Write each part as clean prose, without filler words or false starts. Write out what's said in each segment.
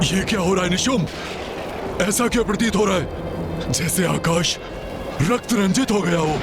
ये क्या हो रहा है निशुम? ऐसा क्या प्रतीत हो रहा है जैसे आकाश रक्त रंजित हो गया हो।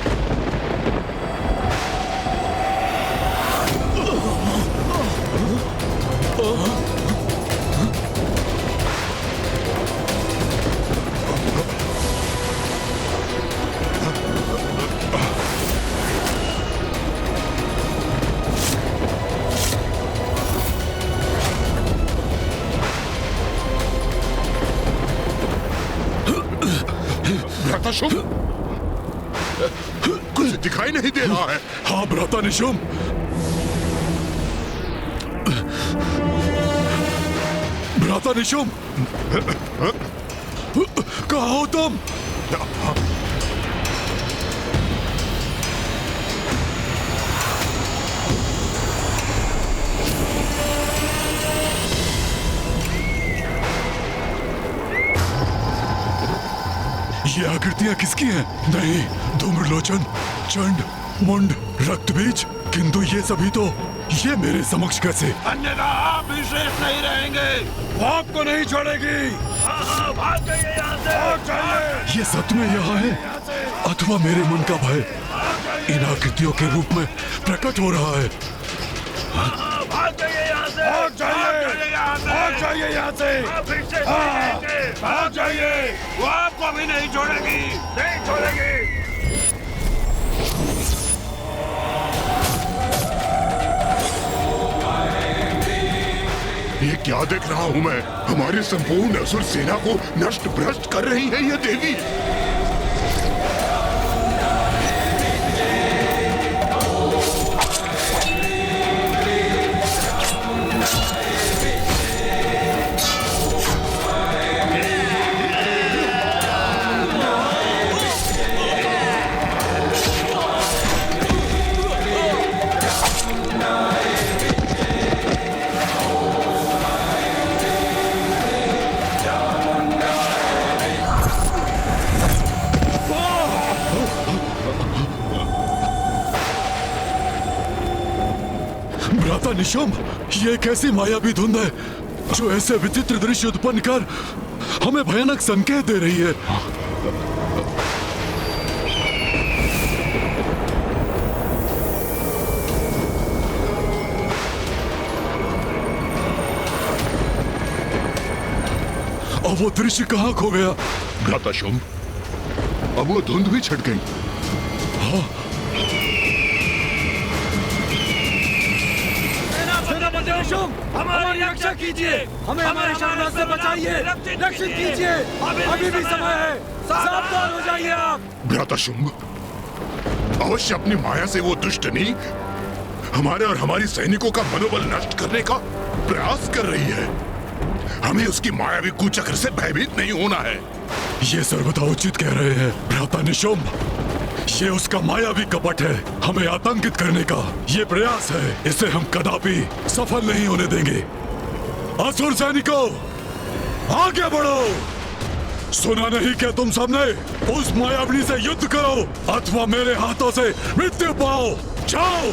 शुभ कुछ दिखाई नहीं दे रहा है। हाँ भ्राता निशुम, भ्राता निशुम, कहाँ हो तुम? ये आकृतियां किसकी हैं? नहीं, धूम्रलोचन, चंड, मुंड, रक्तबीज, किंतु ये सभी तो ये मेरे समक्ष कैसे? अन्यथा आप भी शेष नहीं रहेंगे। वो आपको नहीं छोड़ेगी। भाग जाइए यहाँ से। भाग जाइए। ये सच में यहाँ है अथवा मेरे मन का भय इन आकृतियों के रूप में प्रकट हो रहा है? भाग जाइए यहाँ से। भाग जाइए। भाग जाइए यहाँ से। भाग जाइए। वो आपको भी नहीं छोड़ेगी, नहीं छोड़ेगी। ये क्या देख रहा हूँ मैं? हमारी संपूर्ण असुर सेना को नष्ट भ्रष्ट कर रही है ये देवी। निशुम, ये कैसी मायावी धुंध है जो ऐसे विचित्र दृश्य उत्पन्न कर हमें भयानक संकेत दे रही है। अब वो दृश्य कहाँ खो गया? भ्राता शुंभ, अब वो धुंध भी छट गई। हाँ, हमारी रक्षा कीजिए, हमें हमारे शानदार से बचाइए, रक्षित कीजिए। अभी भी समय है, सावधान हो जाइए आप। भ्राता शुंभ, अवश्य अपनी माया से वो दुष्टनी हमारे और हमारी सैनिकों का मनोबल नष्ट करने का प्रयास कर रही है। हमें उसकी मायावी कुचक्र से भयभीत नहीं होना है। ये सर्वथा उचित कह रहे हैं भ्राता निशुंभ। ये उसका मायावी कपट है, हमें आतंकित करने का ये प्रयास है। इसे हम कदापि सफल नहीं होने देंगे। असुर सैनिकों, आगे बढ़ो। सुना नहीं क्या तुम सबने? उस मायावनी से युद्ध करो अथवा मेरे हाथों से मृत्यु पाओ। जाओ।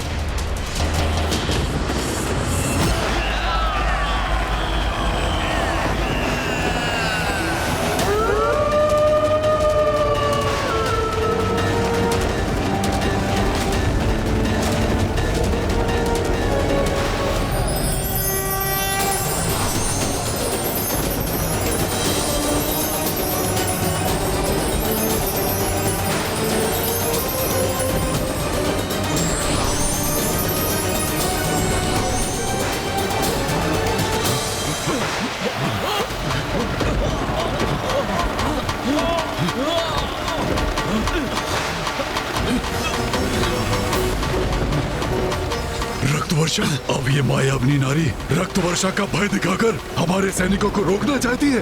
रक्तवर्षा, अब ये मायावनी नारी रक्त वर्षा का भय दिखाकर हमारे सैनिकों को रोकना चाहती है।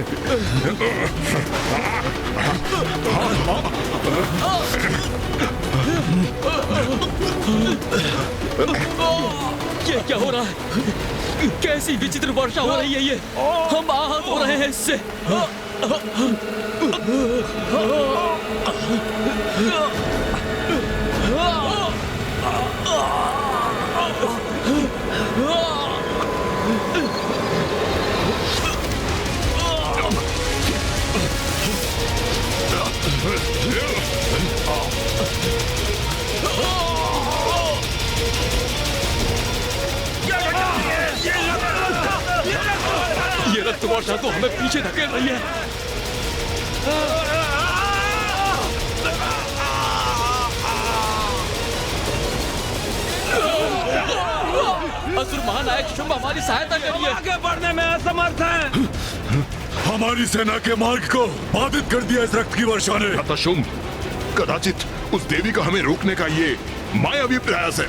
ये क्या हो रहा है? कैसी विचित्र वर्षा हो रही है ये? हम आहत हो रहे हैं इससे। रक्त वर्षा तो हमें पीछे धकेल रही है। असुर महानायक शुंभ हमारी सहायता करिए। आगे बढ़ने में असमर्थ हैं। हमारी सेना के मार्ग को बाधित कर दिया इस रक्त की वर्षा ने। भ्राता शुंभ, कदाचित उस देवी का हमें रोकने का ये मायावी प्रयास है।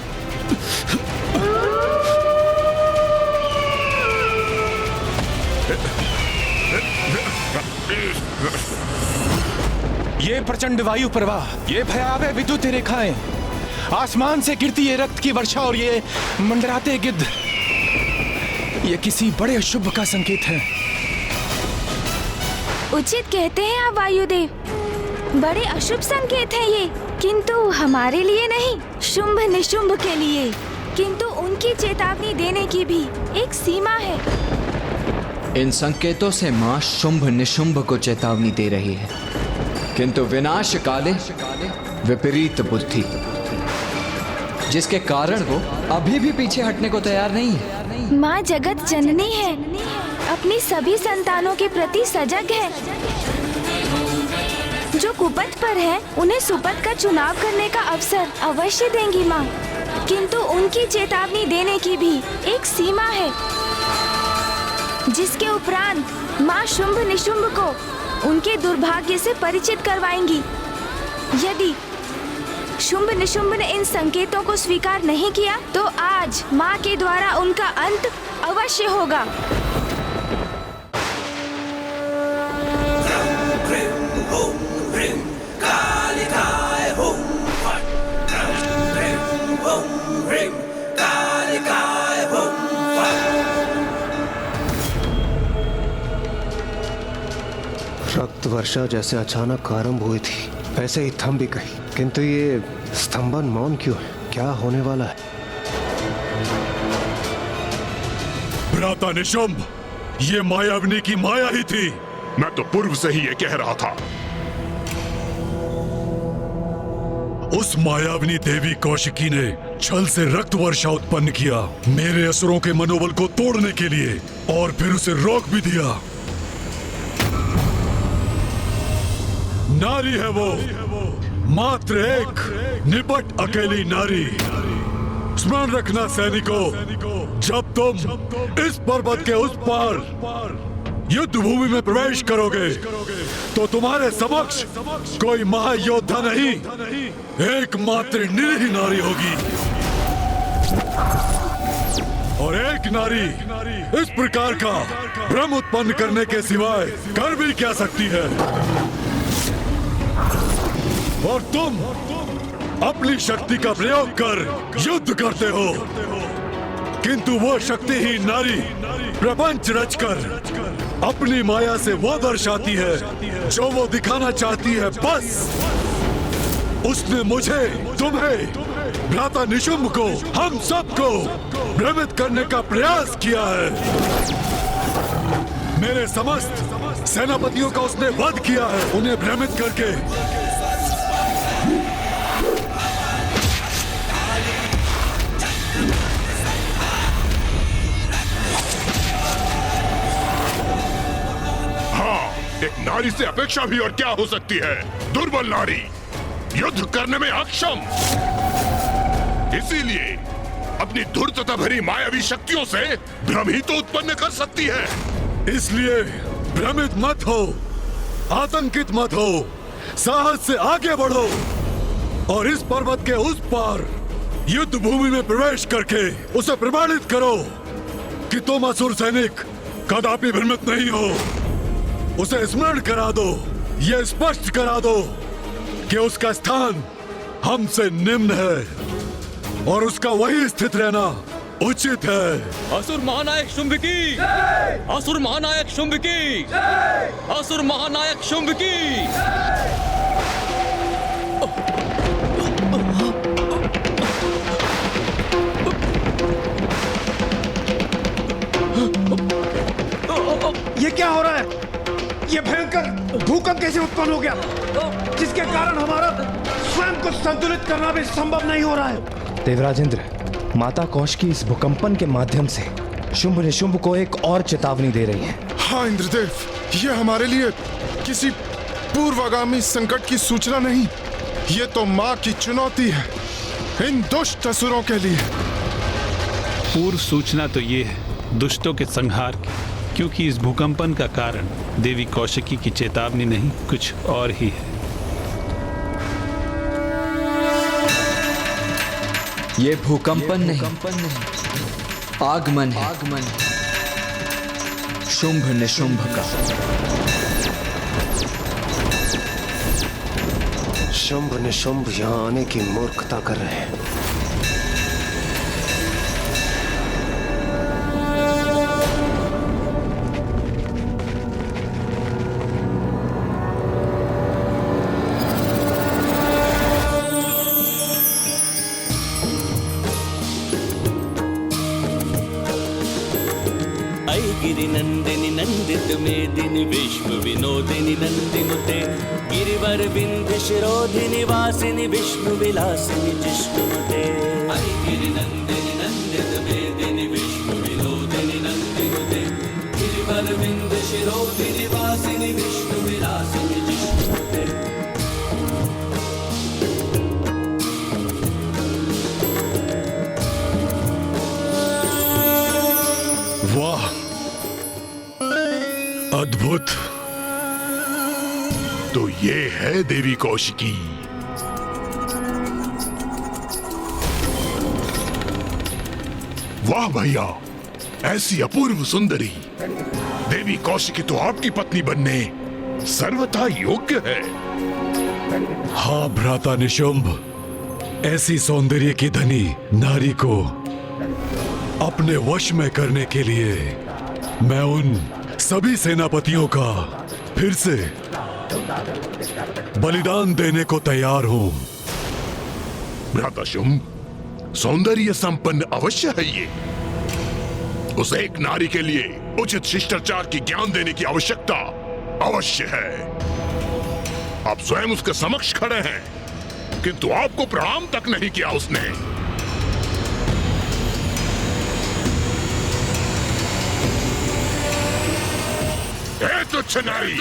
ये प्रचंड वायु प्रवाह, ये भयावह विद्युत रेखाएं, आसमान से गिरती ये रक्त की वर्षा और ये मंडराते गिद्ध, ये किसी बड़े शुभ का संकेत है। उचित कहते हैं आप वायुदेव, बड़े अशुभ संकेत हैं ये, किंतु हमारे लिए नहीं, शुंभ निशुंभ के लिए। किंतु उनकी चेतावनी देने की भी एक सीमा है। इन संकेतों से माँ शुंभ निशुंभ को चेतावनी दे रही है, किंतु विनाश काले विपरीत बुद्धि, जिसके कारण वो अभी भी पीछे हटने को तैयार नहीं है। माँ जगत जननी है, अपनी सभी संतानों के प्रति सजग है। जो कुपथ पर है उन्हें सुपथ का चुनाव करने का अवसर अवश्य देंगी माँ, किंतु उनकी चेतावनी देने की भी एक सीमा है, जिसके उपरांत माँ शुंभ निशुंभ को उनके दुर्भाग्य से परिचित करवाएंगी। यदि शुंभ निशुंभ ने इन संकेतों को स्वीकार नहीं किया तो आज माँ के द्वारा उनका अंत अवश्य होगा। रक्त वर्षा जैसे अचानक आरंभ हुई थी, वैसे ही थम भी गई, किंतु ये स्तंभन मौन क्यों है? क्या होने वाला है? भ्राता निशुंभ, ये मायाविनी की माया ही थी। मैं तो पूर्व से ही ये कह रहा था। उस मायाविनी देवी कौशिकी ने छल से रक्त वर्षा उत्पन्न किया मेरे असुरों के मनोबल को तोड़ने के लिए, और फिर उसे रोक भी दिया। नारी है वो, मात्र एक निपट अकेली नारी। स्मरण रखना सैनिकों, जब तुम इस पर्वत के उस पार युद्ध भूमि में प्रवेश करोगे तो तुम्हारे समक्ष कोई महायोद्धा नहीं, एकमात्र निरीह नारी होगी। और एक नारी इस प्रकार का भ्रम उत्पन्न करने के सिवाय कर भी क्या सकती है? और तुम अपनी शक्ति का प्रयोग कर युद्ध करते हो, किंतु वो शक्तिहीन नारी प्रपंच रचकर अपनी माया से वो दर्शाती है जो वो दिखाना चाहती है। बस उसने मुझे, तुम्हें, भ्राता निशुंभ को, हम सबको भ्रमित करने का प्रयास किया है। मेरे समस्त सेनापतियों का उसने वध किया है, उन्हें भ्रमित करके। एक नारी से अपेक्षा भी और क्या हो सकती है? दुर्बल नारी, युद्ध करने में अक्षम, इसीलिए अपनी धूर्तता भरी मायावी शक्तियों से भ्रम ही तो उत्पन्न कर सकती है। इसलिए भ्रमित मत हो, आतंकित मत हो, साहस से आगे बढ़ो और इस पर्वत के उस पार युद्ध भूमि में प्रवेश करके उसे प्रमाणित करो कि तुम असुर सैनिक कदापि भ्रमित नहीं हो। उसे स्मरण करा दो, यह स्पष्ट करा दो कि उसका स्थान हमसे निम्न है और उसका वही स्थित रहना उचित है। असुर महानायक शुंभ की, असुर महानायक शुंभ की, असुर महानायक शुंभ की। ये क्या हो रहा है? ये भयंकर भूकंप कैसे उत्पन्न हो गया, जिसके कारण हमारा स्वयं को संतुलित करना भी संभव नहीं हो रहा है? देवराजेंद्र, माता कौशिकी इस भूकंपन के माध्यम से शुंभ निशुंभ को एक और चेतावनी दे रही है। हाँ इंद्रदेव, ये हमारे लिए किसी पूर्वागामी संकट की सूचना नहीं, ये तो माँ की चुनौती है इन दुष्ट असुरों के लिए। पूर्व सूचना तो ये है दुष्टों के संहार की, क्योंकि इस भूकंपन का कारण देवी कौशिकी की चेतावनी नहीं, कुछ और ही है। ये भूकंपन नहीं, आगमन है शुंभ निशुंभ का। शुंभ निशुंभ यहाँ आने की मूर्खता कर रहे हैं। गिरिनंदिनी नंदित मेदिनी विश्व विनोदिनी नंदिनुते गिरिवर विंध्य शिरोधिनी वासिनी विष्णु विलासिनी जिष्णुते। गिरिनंदिनी नंदित मेदिनी विश्व विनोदिनी नंदिनुते गिरिवर विंध्य शिरोधिनी वासिनी विष्णु विलासिनी जिष्णुते। वाह, अद्भुत। तो ये है देवी कौशिकी। वाह भैया, ऐसी अपूर्व सुंदरी देवी कौशिकी तो आपकी पत्नी बनने सर्वथा योग्य है। हाँ भ्राता निशुंभ, ऐसी सौंदर्य की धनी नारी को अपने वश में करने के लिए मैं उन सभी सेनापतियों का फिर से बलिदान देने को तैयार हूं। भ्राता शुंभ, सौंदर्य संपन्न अवश्य है ये। उस एक नारी के लिए उचित शिष्टाचार की ज्ञान देने की आवश्यकता अवश्य है। आप स्वयं उसके समक्ष खड़े हैं, किंतु आपको प्रणाम तक नहीं किया उसने। तुच्छ नारी,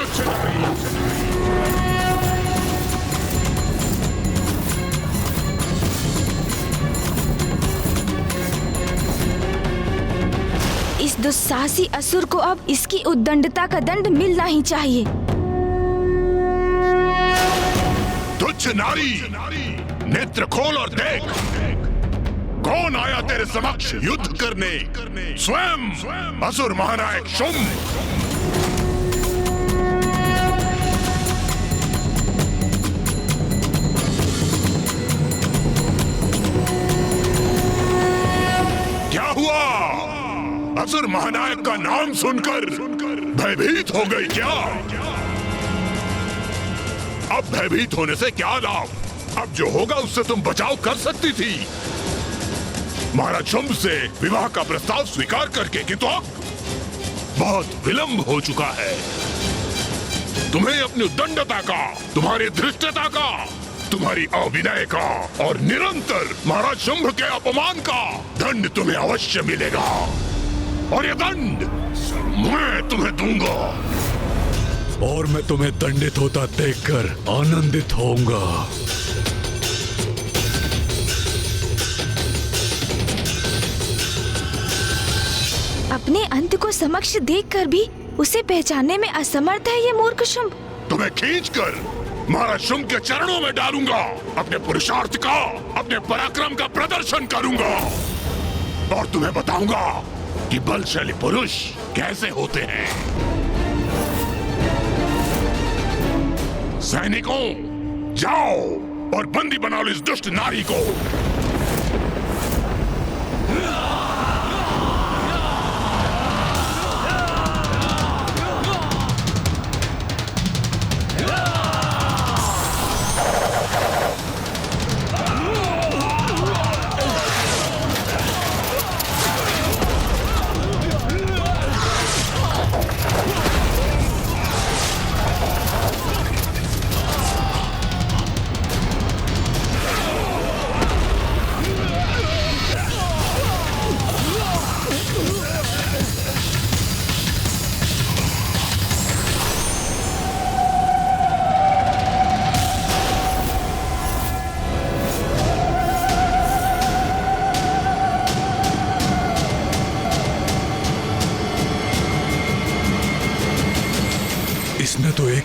इस दुस्साहसी असुर को अब इसकी उद्दंडता का दंड मिलना ही चाहिए। तुच्छ नारी, नेत्र खोल और देख, कौन आया तेरे समक्ष युद्ध करने? स्वयं असुर महानायक शुंभ। असुर महानायक का नाम सुनकर भयभीत हो गई क्या? अब भयभीत होने से क्या लाभ? अब जो होगा उससे तुम बचाव कर सकती थी। महाराज शुंभ से विवाह का प्रस्ताव स्वीकार करके, किंतु अब बहुत विलंब हो चुका है। तुम्हें अपनी उद्दंडता का, तुम्हारी धृष्टता का, तुम्हारी अविनय का और निरंतर महाराज शुंभ के अपमान का दंड तुम्हें अवश्य मिलेगा, और ये दंड मैं तुम्हें दूंगा। और मैं तुम्हें दंडित होता देखकर आनंदित होऊंगा। अपने अंत को समक्ष देखकर भी उसे पहचानने में असमर्थ है ये मूर्ख शुंभ। तुम्हें खींचकर महाराज शुंभ के चरणों में डालूंगा। अपने पुरुषार्थ का, अपने पराक्रम का प्रदर्शन करूंगा और तुम्हें बताऊंगा कि बलशाली पुरुष कैसे होते हैं। सैनिकों, जाओ और बंदी बना लो इस दुष्ट नारी को।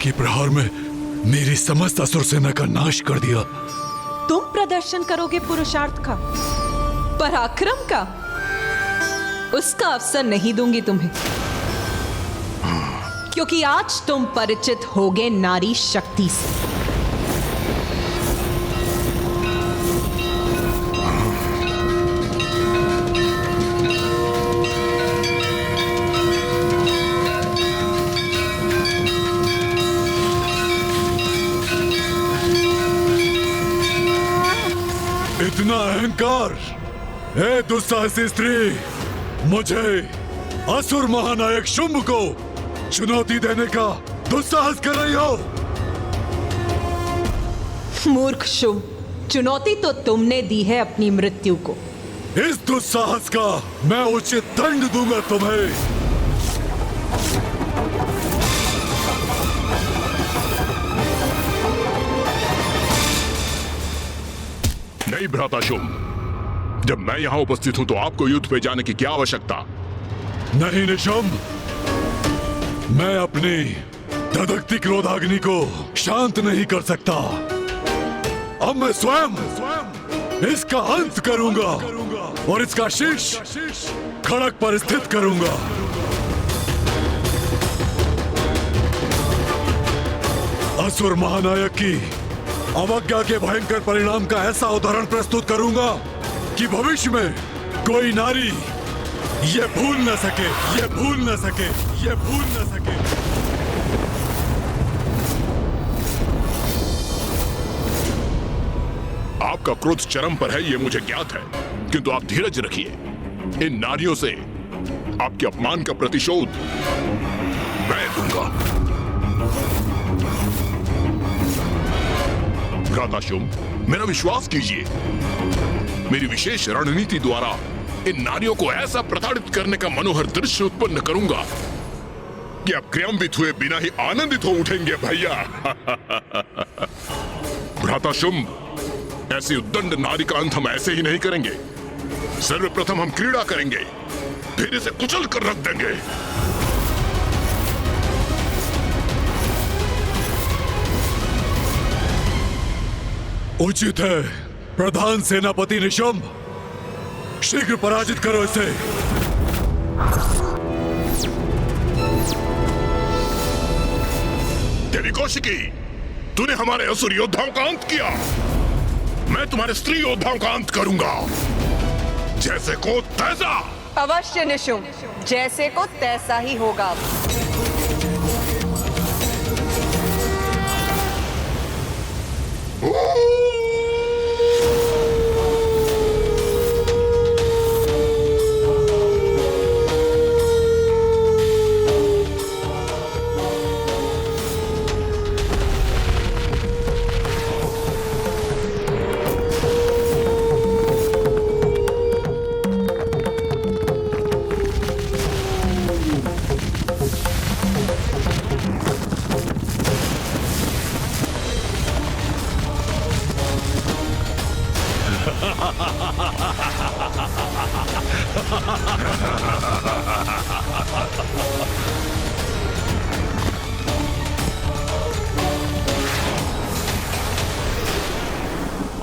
एक ही प्रहार में मेरी समस्त असुर सेना का नाश कर दिया। तुम प्रदर्शन करोगे पुरुषार्थ का, पराक्रम का, उसका अवसर नहीं दूंगी तुम्हें, क्योंकि आज तुम परिचित होगे नारी शक्ति से। इतना अहंकार, हे दुस्साहसी स्त्री, मुझे असुर महानायक शुंभ को चुनौती देने का दुस्साहस कर रही हो? मूर्ख शुंभ, चुनौती तो तुमने दी है अपनी मृत्यु को। इस दुस्साहस का मैं उचित दंड दूंगा तुम्हें। नहीं भ्राता शुंभ, जब मैं यहां उपस्थित हूं तो आपको युद्ध पे जाने की क्या आवश्यकता? नहीं निशुंभ, मैं अपनी धधकती क्रोधाग्नि को शांत नहीं कर सकता। अब मैं स्वयं इसका अंत करूंगा और इसका शीश खड़क पर स्थित करूंगा। असुर महानायक की अवज्ञा के भयंकर परिणाम का ऐसा उदाहरण प्रस्तुत करूंगा कि भविष्य में कोई नारी ये भूल न सके, ये भूल न सके, ये भूल न सके। आपका क्रोध चरम पर है, ये मुझे ज्ञात है, किंतु आप धीरज रखिए। इन नारियों से आपके अपमान का प्रतिशोध मैं दूंगा। भ्राता शुंभ, मेरा विश्वास कीजिए, मेरी विशेष रणनीति द्वारा इन नारियों को ऐसा प्रताड़ित करने का मनोहर दृश्य उत्पन्न करूंगा कि आप क्रियान्वित हुए बिना ही आनंदित हो उठेंगे भैया। भ्राता शुंभ, ऐसी उद्दंड नारी का अंत हम ऐसे ही नहीं करेंगे। सर्वप्रथम हम क्रीड़ा करेंगे, फिर इसे कुचल कर रख देंगे। उचित है प्रधान सेनापति निशुंभ, शीघ्र पराजित करो इसे। देवी कौशिकी, तूने हमारे असुर योद्धाओं का अंत किया, मैं तुम्हारे स्त्री योद्धाओं का अंत करूंगा। जैसे को तैसा। अवश्य निशुंभ, जैसे को तैसा ही होगा।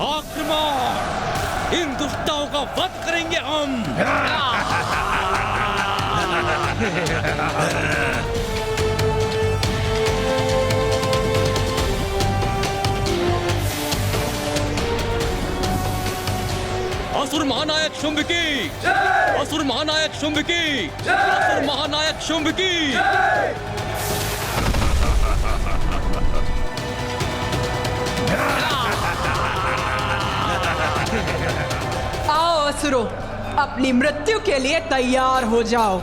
आक्रमण! इन दुष्टों का वध करेंगे हम। असुर महानायक शुंभ की, असुर महानायक शुंभ की, असुर महानायक शुंभ की। आओ असुरों, अपनी मृत्यु के लिए तैयार हो जाओ।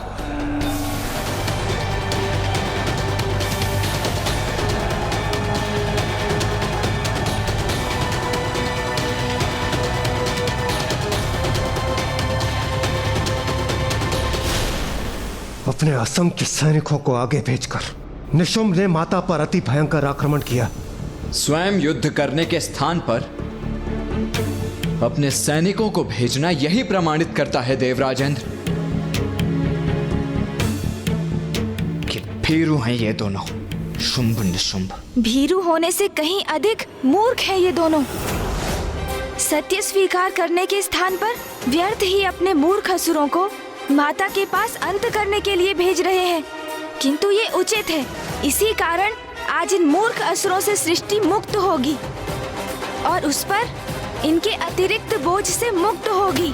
अपने असंख्य सैनिकों को आगे भेजकर निशुंभ ने माता पर अति भयंकर आक्रमण किया। स्वयं युद्ध करने के स्थान पर अपने सैनिकों को भेजना यही प्रमाणित करता है देवराजेंद्र कि भीरू हैं ये दोनों। शुंभ निशुंभ। भीरू होने से कहीं अधिक मूर्ख है ये दोनों। सत्य स्वीकार करने के स्थान पर व्यर्थ ही अपने मूर्ख असुरों को माता के पास अंत करने के लिए भेज रहे हैं। किंतु ये उचित है, इसी कारण आज इन मूर्ख असुरों से सृष्टि मुक्त होगी और उस पर इनके अतिरिक्त बोझ से मुक्त होगी।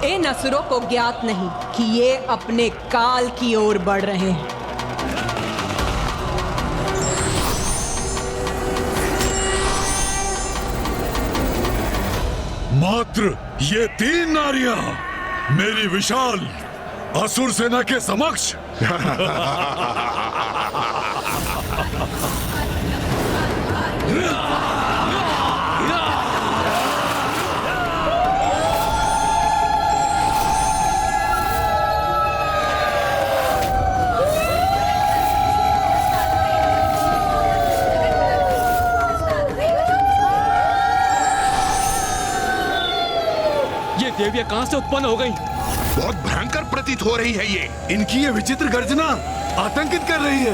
इन असुरों को ज्ञात नहीं कि ये अपने काल की ओर बढ़ रहे हैं। मात्र ये 3 नारियां मेरी विशाल असुर सेना के समक्ष देवियां कहां से उत्पन्न हो गई? बहुत भयंकर प्रतीत हो रही है ये। इनकी ये विचित्र गर्जना आतंकित कर रही है।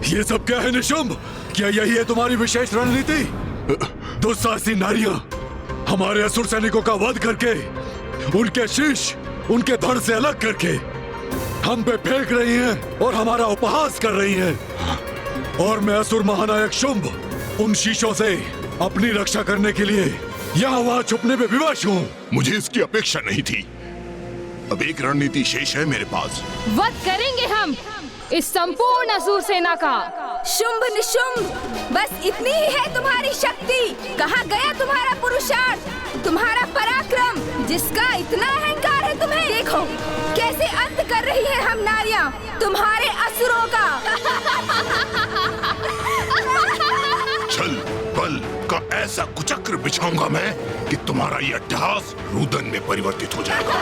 ये सब क्या है निशुंभ? क्या यही है तुम्हारी विशेष रणनीति? दुस्साहसी नारियां हमारे असुर सैनिकों का वध करके उनके शीश उनके धड़ से अलग करके हम पे फेंक रही हैं और हमारा उपहास कर रही हैं। और मैं असुर महानायक शुंभ उन शीशों से अपनी रक्षा करने के लिए यहाँ वहाँ छुपने में विवश हूँ। मुझे इसकी अपेक्षा नहीं थी। अब एक रणनीति शेष है मेरे पास। वध करेंगे हम इस संपूर्ण असुर सेना का। शुंभ निशुंभ, बस इतनी ही है तुम्हारी शक्ति। कहाँ गया तुम्हारा पुरुषार्थ, तुम्हारा पराक्रम, जिसका इतना अहंकार है तुम्हें? देखो कैसे अंत कर रही है हम नारियां तुम्हारे असुरों का। छल बल का ऐसा कुचक्र बिछाऊंगा मैं कि तुम्हारा ये अट्टहास रुदन में परिवर्तित हो जाएगा।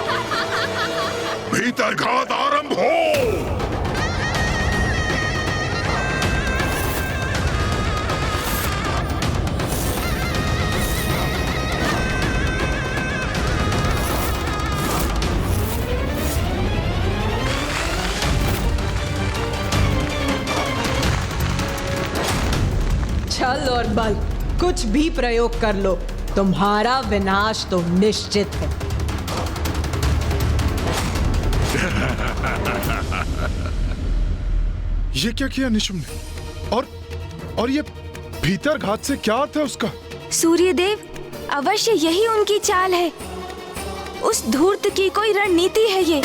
भीतर घात आरंभ हो। छल और बल कुछ भी प्रयोग कर लो, तुम्हारा विनाश तो निश्चित है। ये क्या किया निशुंभ ने? और ये भीतर घात से क्या अर्थ है उसका? सूर्यदेव, अवश्य यही उनकी चाल है। उस धूर्त की कोई रणनीति है ये।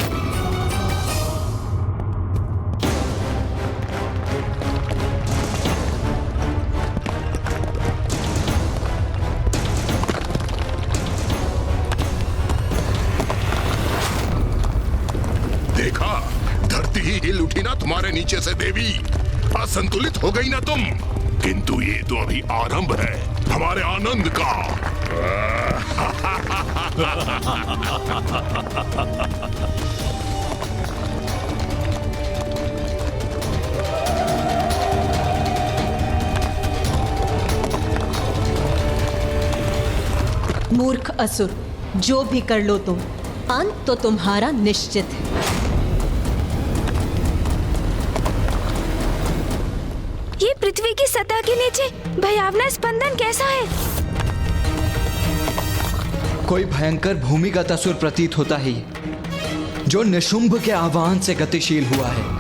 देखा, धरती ही हिल उठी ना तुम्हारे नीचे से देवी। असंतुलित हो गई ना तुम। किंतु ये तो अभी आरंभ है हमारे आनंद का। मूर्ख असुर, जो भी कर लो तुम, अंत तो तुम्हारा निश्चित है। ये पृथ्वी की सतह के नीचे भयावना स्पंदन कैसा है? कोई भयंकर भूमिगत असुर प्रतीत होता है ये, जो निशुंभ के आह्वान से गतिशील हुआ है।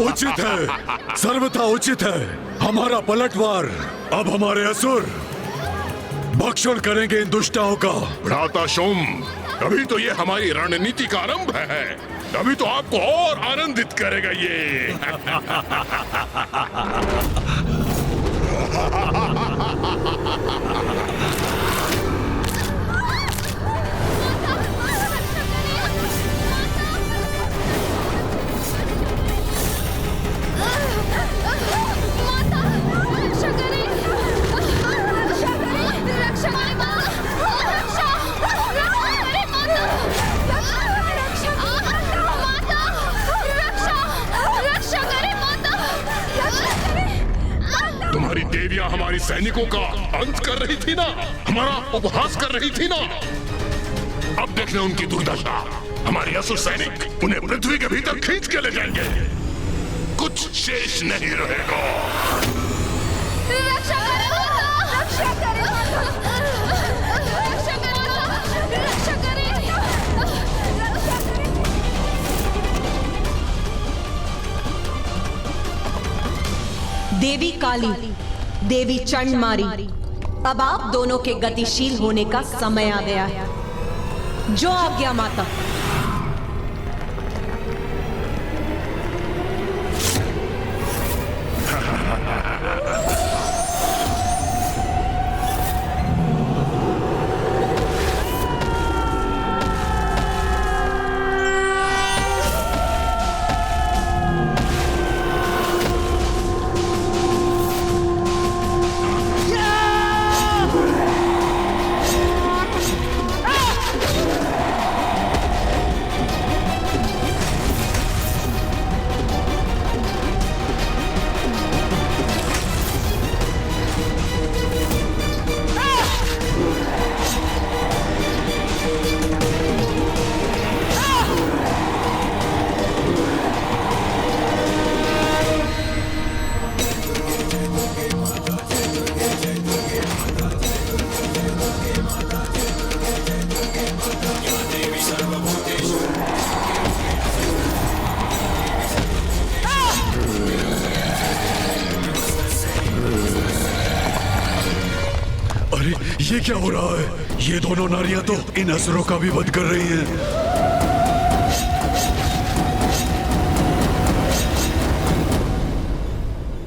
उचित है, सर्वथा उचित है। हमारा पलटवार अब हमारे असुर भक्षण करेंगे इन दुष्टाओं का। भ्राता शुंभ, अभी तो ये हमारी रणनीति का आरंभ है, अभी तो आपको और आनंदित करेगा ये। तुम्हारी देवियां हमारी सैनिकों का अंत कर रही थी ना, हमारा उपहास कर रही थी ना। अब देखना उनकी दुर्दशा। हमारे असुर सैनिक उन्हें पृथ्वी के भीतर खींच के ले जाएंगे, कुछ शेष नहीं रहेगा। रक्षा करें, रक्षा करें, रक्षा करें, रक्षा करें। देवी काली, देवी चंडमारी, अब आप दोनों के गतिशील होने का समय आ गया है। जो आज्ञा माता। ये क्या हो रहा है? ये दोनों नारियां तो इन असुरों का भी वध कर रही हैं।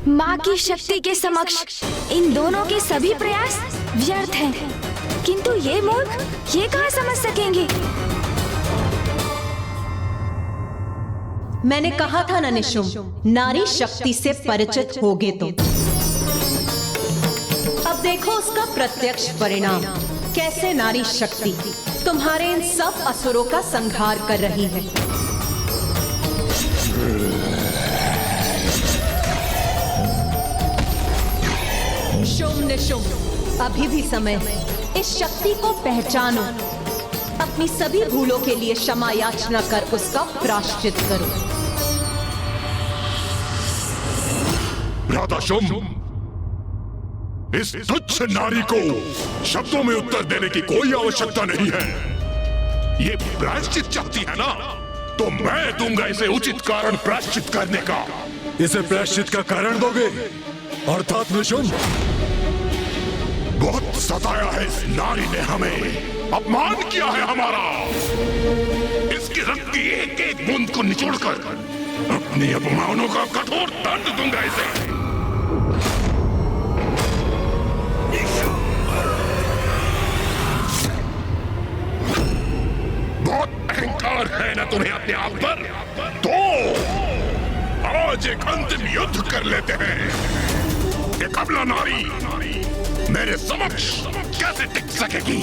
माँ की शक्ति के समक्ष इन दोनों के सभी प्रयास व्यर्थ हैं। किंतु ये मूर्ख ये कहाँ समझ सकेंगे? मैंने कहा था ना निशुंभ, नारी शक्ति से परिचित होगे तुम। अब देखो उसका प्रत्यक्ष परिणाम, कैसे नारी शक्ति तुम्हारे इन सब असुरों का संहार कर रही है। शुंभ निशुंभ, अभी भी समय है। इस शक्ति को पहचानो, अपनी सभी भूलों के लिए क्षमा याचना कर उसका प्रायश्चित करो। भ्राता शुंभ, इस तुच्छ नारी को शब्दों में उत्तर देने की कोई आवश्यकता नहीं है। ये प्रायश्चित चाहती है ना, तो मैं दूंगा इसे उचित कारण प्रायश्चित करने का। इसे प्रायश्चित का कारण दोगे? अर्थात निशुंभ, बहुत सताया है इस नारी ने हमें, अपमान किया है हमारा। इसकी रक्त की एक एक बूंद को निचोड़कर अपने अपमानों का कठोर दंड दूंगा इसे। बहुत अहंकार है ना तुम्हें अपने आप पर? तो आज एक अंतिम युद्ध कर लेते हैं। ये कबला नारी मेरे समक्ष कैसे टिक सकेगी?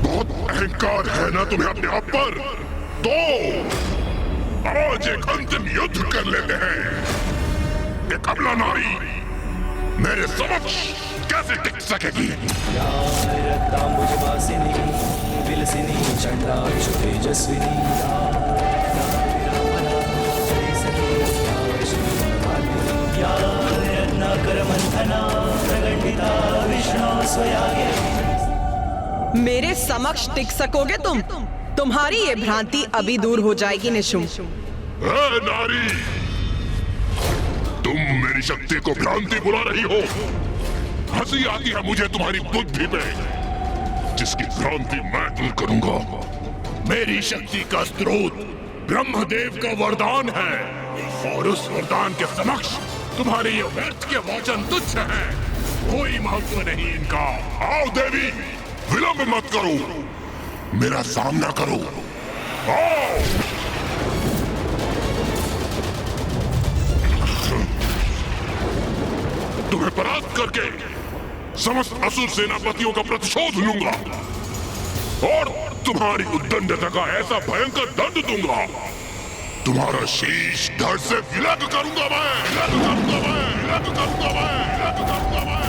बहुत अहंकार है ना तुम्हें अपने आप पर? तो आज एक अंतिम युद्ध कर लेते हैं। ये कबला नारी मेरे समक्ष कैसे टिक सकेगी? मंथना प्रगटिता विष्णु स्वया मेरे समक्ष टिक सकोगे तुम? तुम्हारी ये भ्रांति अभी दूर हो जाएगी निशुंभ। ए नारी, तुम मेरी शक्ति को भ्रांति बुला रही हो। हंसी आती है मुझे तुम्हारी बुद्धि पे, जिसकी भ्रांति मैं दूर करूंगा। मेरी शक्ति का स्रोत ब्रह्मदेव का वरदान है, और उस वरदान के समक्ष तुम्हारे ये व्यर्थ के वचन तुच्छ हैं। कोई महत्व नहीं इनका। आओ देवी, विलंब मत करो, मेरा सामना करो। आओ। तुम्हें परास्त करके समस्त असुर सेनापतियों का प्रतिशोध लूंगा, और तुम्हारी उद्दंडता का ऐसा भयंकर दंड दूंगा, तुम्हारा शीश धड़ से विलग करूंगा मैं, विलग करूंगा मैं, विलग करूंगा मैं, विलग करूंगा मैं।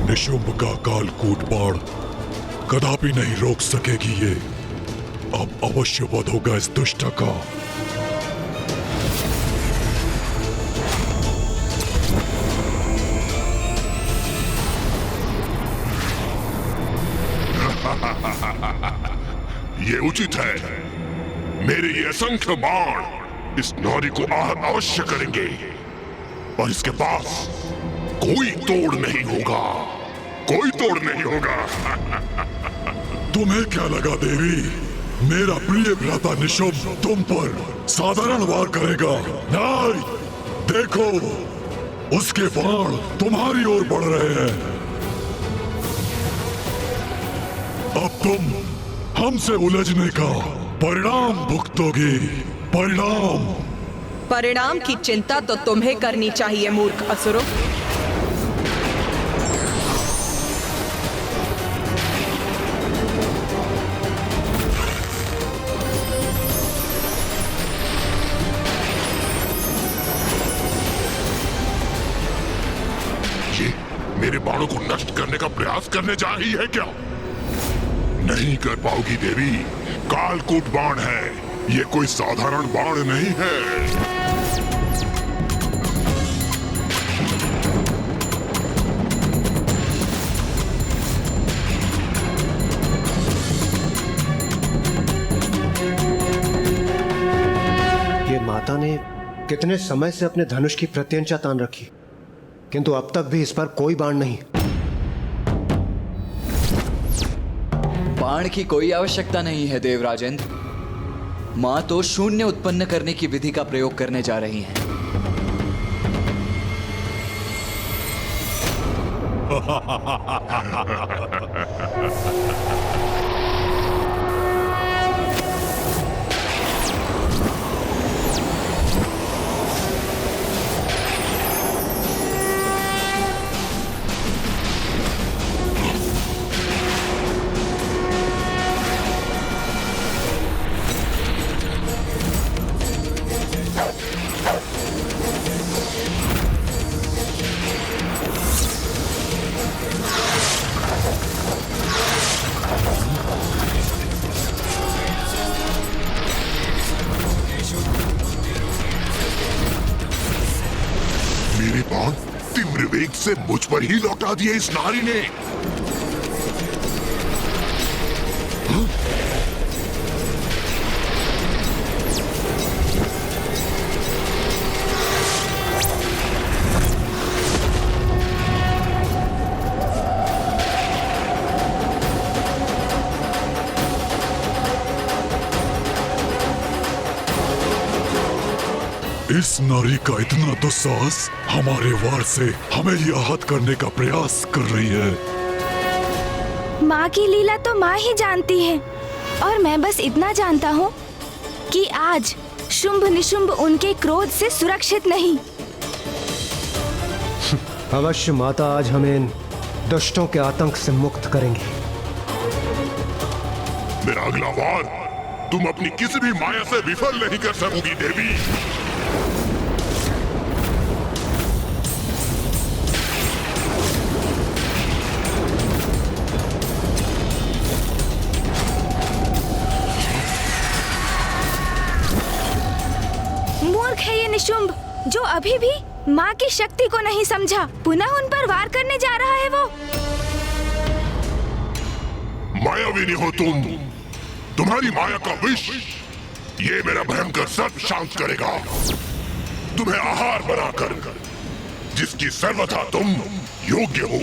निशुंभ का कालकूट बाण कदापि नहीं रोक सकेगी ये। अब अवश्य वध होगा इस दुष्ट का। ये उचित है। मेरे ये असंख्य बाण इस नारी को आहत अवश्य करेंगे, और इसके पास कोई तोड़ नहीं होगा, कोई तोड़ नहीं होगा। तुम्हें क्या लगा देवी, मेरा प्रिय भ्राता निशुंभ तुम पर साधारण वार करेगा? नहीं, देखो उसके बाण तुम्हारी ओर बढ़ रहे हैं। अब तुम हमसे उलझने का परिणाम भुगतोगी। परिणाम। परिणाम की चिंता तो तुम्हें करनी चाहिए मूर्ख असुरों। मेरे बाणों को नष्ट करने का प्रयास करने जा रही है क्या? नहीं कर पाओगी देवी। कालकूट बाण है, ये कोई साधारण बाण नहीं है। ये माता ने कितने समय से अपने धनुष की प्रत्यंचा तान रखी, किंतु अब तक भी इस पर कोई बाण नहीं। बाण की कोई आवश्यकता नहीं है देवराजेंद्र। मां तो शून्य उत्पन्न करने की विधि का प्रयोग करने जा रही हैं। मेरे बाण तीव्र वेग से मुझ पर ही लौटा दिए इस नारी ने। इस नारी का इतना दुस्साहस हमारे वार से हमें ही आहत करने का प्रयास कर रही है। माँ की लीला तो माँ ही जानती है, और मैं बस इतना जानता हूँ कि आज शुंभ निशुंभ उनके क्रोध से सुरक्षित नहीं। अवश्य माता आज हमें इन दुष्टों के आतंक से मुक्त करेंगी। मेरा अगला वार तुम अपनी किसी भी माया से विफल नहीं कर सकोगी देवी। मूर्ख है ये निशुंभ, जो अभी भी माँ की शक्ति को नहीं समझा। पुनः उन पर वार करने जा रहा है वो। मायावी नहीं हो तुम। तुम्हारी माया का विष ये मेरा भयंकर सर्प शांत करेगा, तुम्हें आहार बनाकर, जिसकी सर्वथा तुम योग्य हो।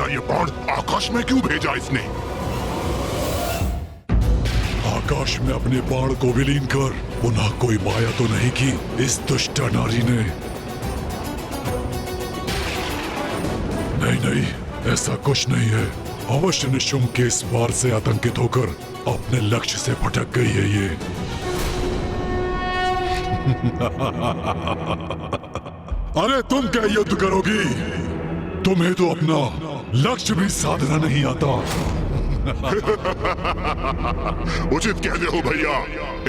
ये बाण आकाश में क्यों भेजा इसने? आकाश में अपने बाण को विलीन कर पुनः कोई माया तो नहीं की इस दुष्ट नारी ने? नहीं नहीं, ऐसा कुछ नहीं है। अवश्य निशुंभ के इस वार से आतंकित होकर अपने लक्ष्य से भटक गई है ये। अरे तुम क्या युद्ध करोगी? तुम्हें तो अपना लक्ष्य भी साधना नहीं आता। उचित कहते हो भैया।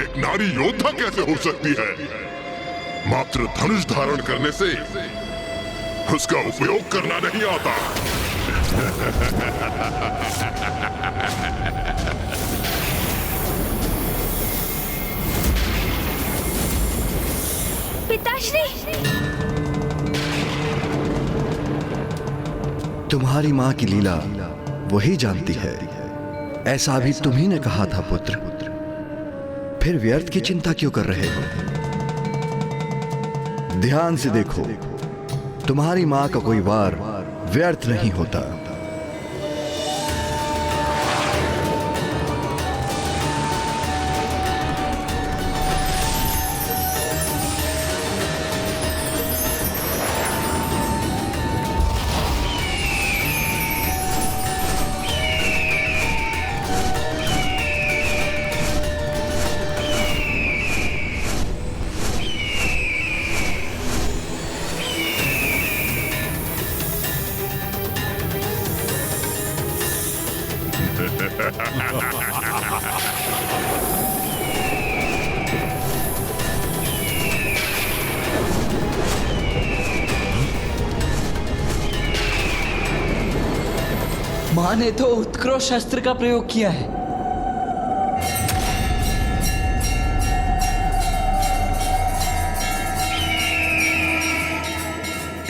एक नारी योद्धा कैसे हो सकती है? मात्र धनुष धारण करने से उसका उपयोग करना नहीं आता। पिताश्री, तुम्हारी माँ की लीला वही जानती है, ऐसा भी तुम्ही ने कहा था पुत्र। फिर व्यर्थ की चिंता क्यों कर रहे हो? ध्यान से देखो, तुम्हारी माँ का कोई वार व्यर्थ नहीं होता। मां ने तो उत्कृष्ट शस्त्र का प्रयोग किया है।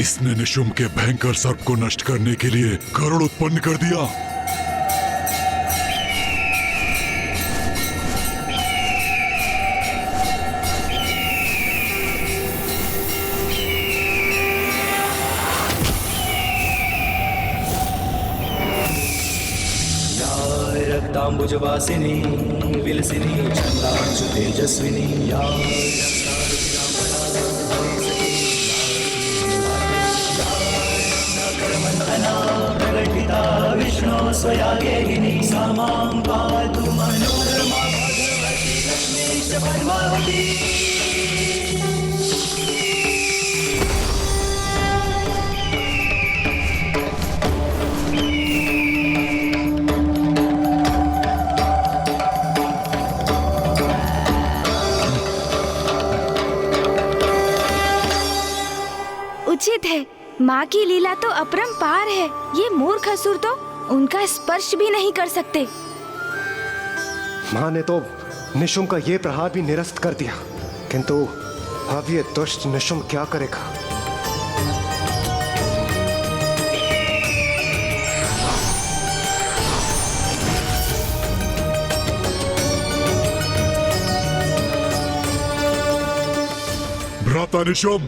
इसने निशुंभ के भयंकर सर्प को नष्ट करने के लिए गरुड़ उत्पन्न कर दिया। रक्तांबुजवासिनी विलसिनी छंदांशु तेजस्विनी या प्रकटिता विष्णु स्वयागेहिनी सा मां पातु मनोरमा भगवती लक्ष्मीश पद्मावती। माँ की लीला तो अपरंपार है। ये मूर्ख असुर तो उनका स्पर्श भी नहीं कर सकते। माँ ने तो निशुम का ये प्रहार भी निरस्त कर दिया, किंतु अब ये दुष्ट निशुम क्या करेगा? भ्राता निशुम,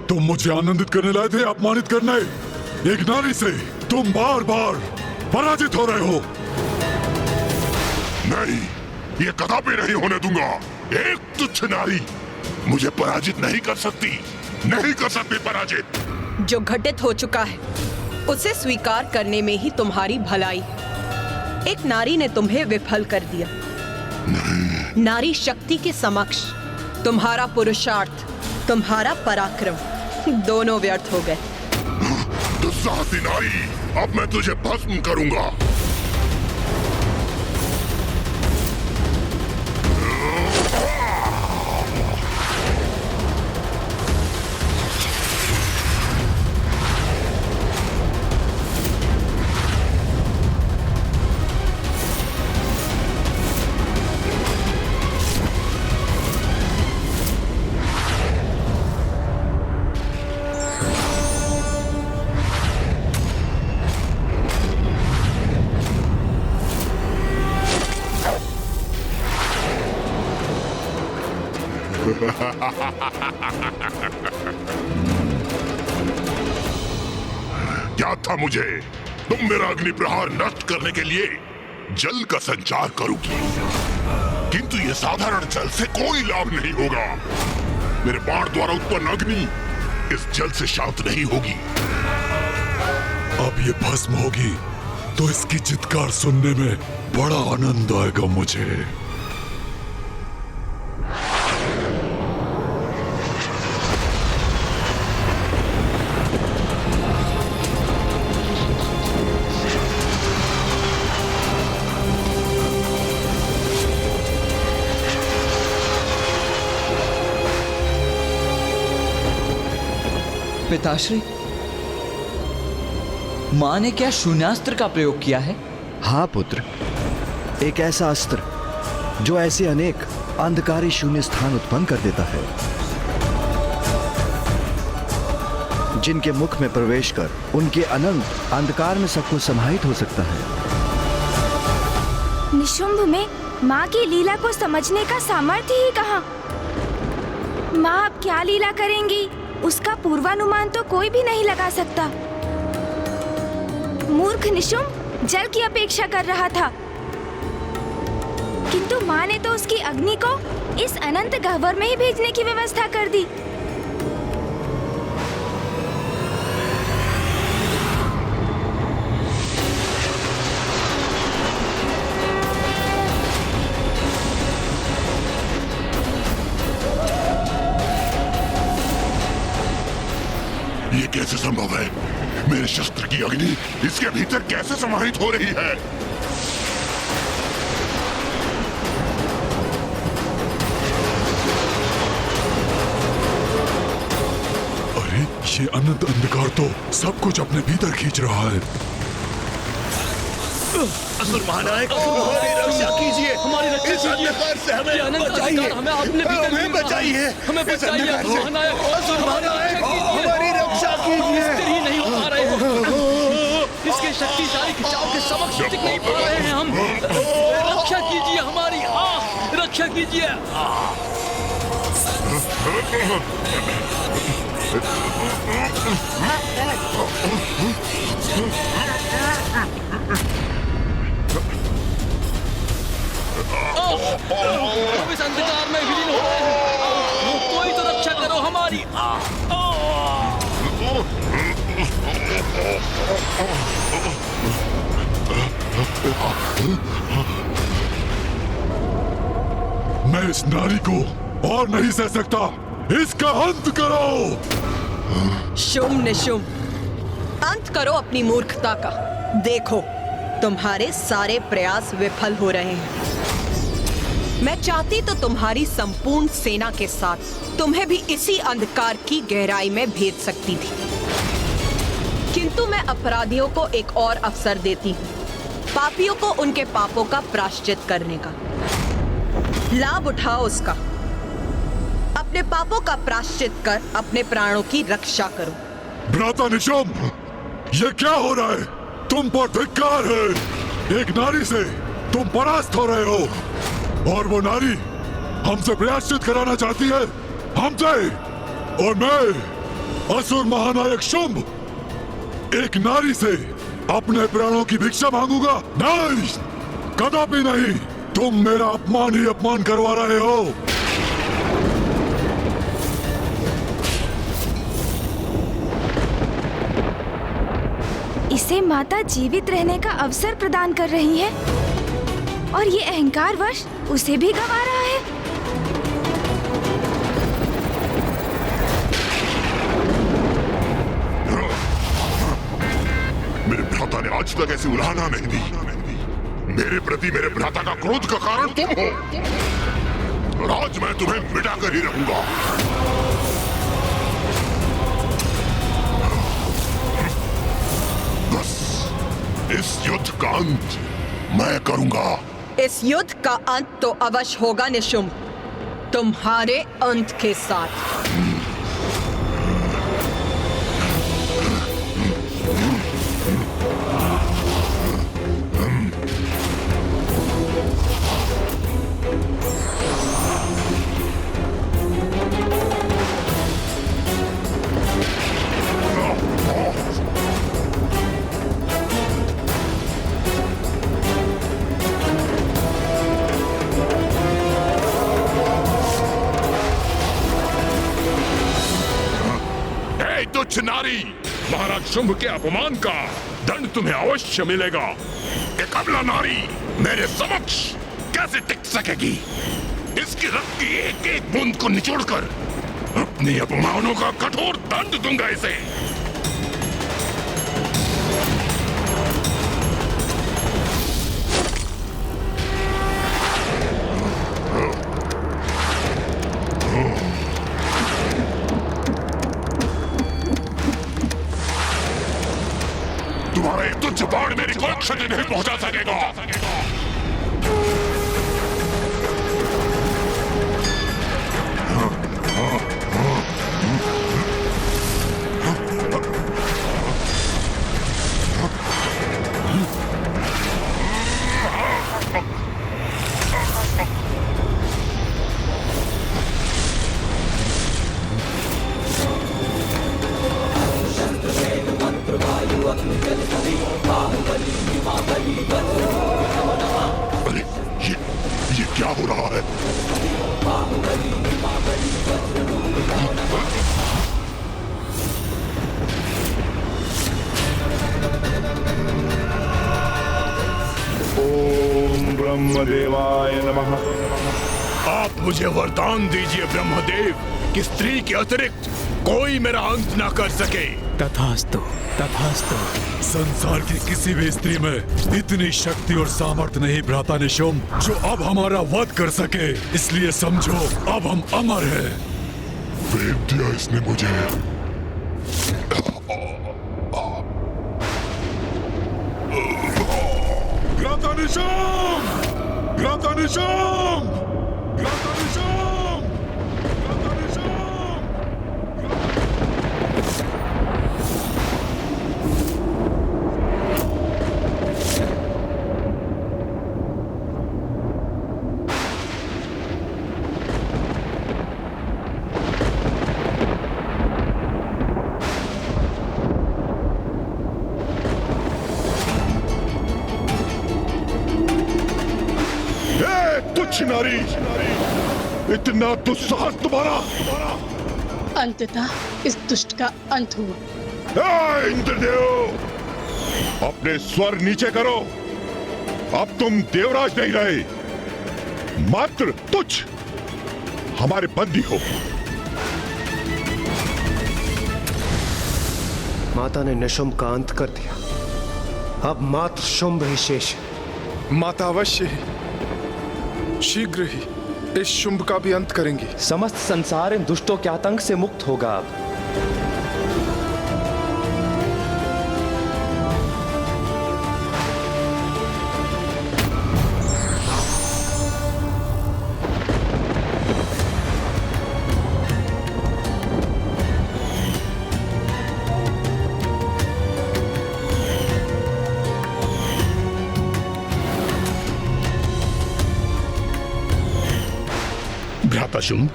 तुम मुझे आनंदित करने लाए थे, अपमानित करने? एक नारी से तुम बार बार पराजित हो रहे हो। नहीं, ये कदापि नहीं होने दूंगा। एक तुच्छ नारी मुझे पराजित नहीं कर सकती, नहीं कर सकती पराजित। जो घटित हो चुका है उसे स्वीकार करने में ही तुम्हारी भलाई। एक नारी ने तुम्हें विफल कर दिया। नारी शक्ति के समक्ष तुम्हारा पुरुषार्थ, तुम्हारा पराक्रम दोनों व्यर्थ हो गए। दुस्साहसी नारी, अब मैं तुझे भस्म करूंगा। क्या था मुझे? तुम मेरा अग्नि प्रहार नष्ट करने के लिए जल का संचार करोगी, किंतु ये साधारण जल से कोई लाभ नहीं होगा। मेरे बाण द्वारा उत्पन्न अग्नि इस जल से शांत नहीं होगी। अब ये भस्म होगी तो इसकी चित्कार सुनने में बड़ा आनंद आएगा मुझे। पिताश्री, माँ ने क्या शून्यास्त्र का प्रयोग किया है? हाँ पुत्र, एक ऐसा अस्त्र जो ऐसे अनेक अंधकारी शून्य स्थान उत्पन्न कर देता है, जिनके मुख में प्रवेश कर उनके अनंत अंधकार में सबको समाहित हो सकता है। निशुंभ में माँ की लीला को समझने का सामर्थ्य ही कहाँ? माँ अब क्या लीला करेंगी, उसका पूर्वानुमान तो कोई भी नहीं लगा सकता। मूर्ख निशुंभ जल की अपेक्षा कर रहा था, किंतु माँ ने तो उसकी अग्नि को इस अनंत गह्वर में ही भेजने की व्यवस्था कर दी। ये कैसे संभव है? मेरे शस्त्र की अग्नि इसके भीतर कैसे समाहित हो रही है? अरे ये अनंत अंधकार तो सब कुछ अपने भीतर खींच रहा है। असुर महानायक, हमारी रक्षा कीजिए, हमारी रक्षा कीजिए। अंधकार से हमें बचाइए, हमें अपने भीतर हमें बचाइए, हमें बचाइए। असुर महानायक, हमारी रक्षा कीजिए। स्थिर ही नहीं हो पा रहे हैं, इसके शक्तिशाली खिंचाव के समक्ष टिक नहीं पा रहे हैं हम। रक्षा कीजिए हमारी, रक्षा कीजिए। हम इस अंधकार में विलीन हो रहे हैं, कोई तो रक्षा करो हमारी। मैं इस नारी को और नहीं सह सकता, इसका अंत करो। शुंभ निशुंभ, अंत करो अपनी मूर्खता का। देखो, तुम्हारे सारे प्रयास विफल हो रहे हैं। मैं चाहती तो तुम्हारी संपूर्ण सेना के साथ तुम्हें भी इसी अंधकार की गहराई में भेज सकती थी, किंतु मैं अपराधियों को एक और अवसर देती हूँ, पापियों को उनके पापों का प्रायश्चित करने का। लाभ उठाओ उसका, अपने पापों का प्रायश्चित कर अपने प्राणों की रक्षा करो। भ्राता निशुंभ, ये क्या हो रहा है? तुम पर धिक्कार है। एक नारी से तुम परास्त हो रहे हो और वो नारी हमसे प्रायश्चित कराना चाहती है, हमसे। और मैं असुर महानायक शुंभ एक नारी से अपने प्राणों की भिक्षा मांगूंगा? नहीं, कदापि नहीं। तुम मेरा अपमान ही अपमान करवा रहे हो। इसे माता जीवित रहने का अवसर प्रदान कर रही है और ये अहंकारवश उसे भी गवा रहा है। मेरे भ्राता ने आज तक ऐसी उलाहना नहीं दी। मेरे प्रति मेरे भ्राता का क्रोध का कारण तुम हो और आज मैं तुम्हें मिटा कर ही रहूंगा। बस इस युद्ध का अंत मैं करूंगा। इस युद्ध का अंत तो अवश्य होगा निशुंभ, तुम्हारे अंत के साथ। तुच्छ नारी, महाराज शुंभ के अपमान का दंड तुम्हें अवश्य मिलेगा। एक अबला नारी मेरे समक्ष कैसे टिक सकेगी? इसकी रक्त की एक एक बूंद को निचोड़कर अपने अपमानों का कठोर दंड दूंगा इसे। तुम्हारा एक तुच्छ बाण मेरी कोई क्षति नहीं पहुंचा सकेगा। अरे ये क्या हो रहा है? ओम ब्रह्मदेवाय नमः। आप मुझे वरदान दीजिए ब्रह्मदेव कि स्त्री के अतिरिक्त कोई मेरा अंत ना कर सके। तथास्तु, तथास्तु। संसार की किसी भी स्त्री में इतनी शक्ति और सामर्थ्य नहीं भ्राता निशुंभ जो अब हमारा वध कर सके। इसलिए समझो अब हम अमर हैं। वेद दिया इसने मुझे। भ्राता निशुंभ! भ्राता निशुंभ! भ्राता निशुंभ! भ्राता निशुंभ! तुच्छ नारी, इतना दुस्साहस तुम्हारा! अंततः इस दुष्ट का अंत हुआ। इंद्रदेव, अपने स्वर नीचे करो। अब तुम देवराज नहीं रहे, मात्र तुच्छ हमारे बंदी हो। माता ने निशुंभ का अंत कर दिया। अब मात्र शुंभ ही शेष है। माता अवश्य ही शीघ्र ही इस शुंभ का भी अंत करेंगी। समस्त संसार इन दुष्टों के आतंक से मुक्त होगा अब। माता शुंभ,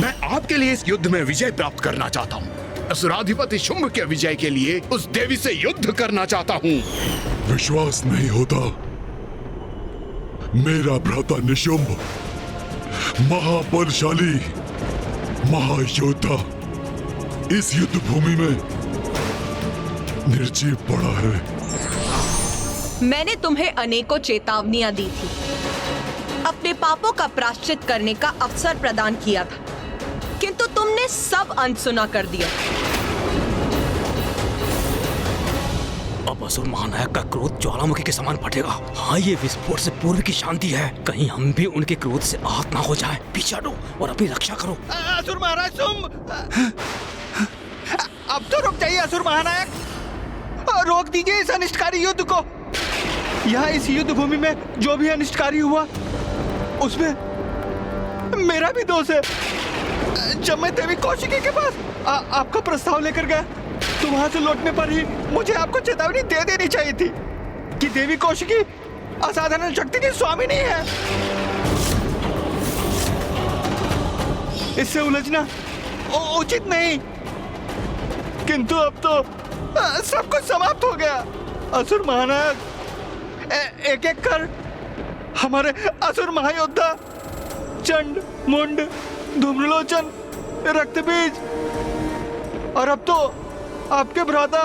मैं आपके लिए इस युद्ध में विजय प्राप्त करना चाहता हूँ। असुराधिपति शुंभ के विजय के लिए उस देवी से युद्ध करना चाहता हूँ। विश्वास नहीं होता? मेरा भ्राता निशुंभ महाबलशाली महायोद्धा इस युद्ध भूमि में निर्जीव पड़ा है। मैंने तुम्हें अनेकों चेतावनियां दी थी, अपने पापों का प्रायश्चित करने का अवसर प्रदान किया था, किंतु तुमने सब अनसुना कर दिया। अब असुर महानायक का क्रोध ज्वालामुखी के समान फटेगा। हाँ, ये विस्फोट से पूर्व की शांति है। कहीं हम भी उनके क्रोध से आहत ना हो जाए। पीछे हटो और अपनी रक्षा करो। असुर महाराज शुंभ, अब तो रुक जाइए असुर महानायक, रोक दीजिए इस अनिष्टकारी युद्ध को। यहाँ इस युद्ध भूमि में जो भी अनिष्टकारी हुआ उसमें मेरा भी दोष है। जब मैं देवी कौशिकी के पास आपका प्रस्ताव लेकर गया तो वहां से लौटने पर ही मुझे आपको चेतावनी दे देनी चाहिए थी कि देवी कौशिकी असाधारण शक्ति की स्वामी नहीं है। इससे उलझना उचित नहीं, किंतु अब तो सब कुछ समाप्त हो गया। असुर महानायक, एक एक कर हमारे असुर महायोद्धा चंड, मुंड, धूम्रलोचन, रक्तबीज और अब तो आपके भ्राता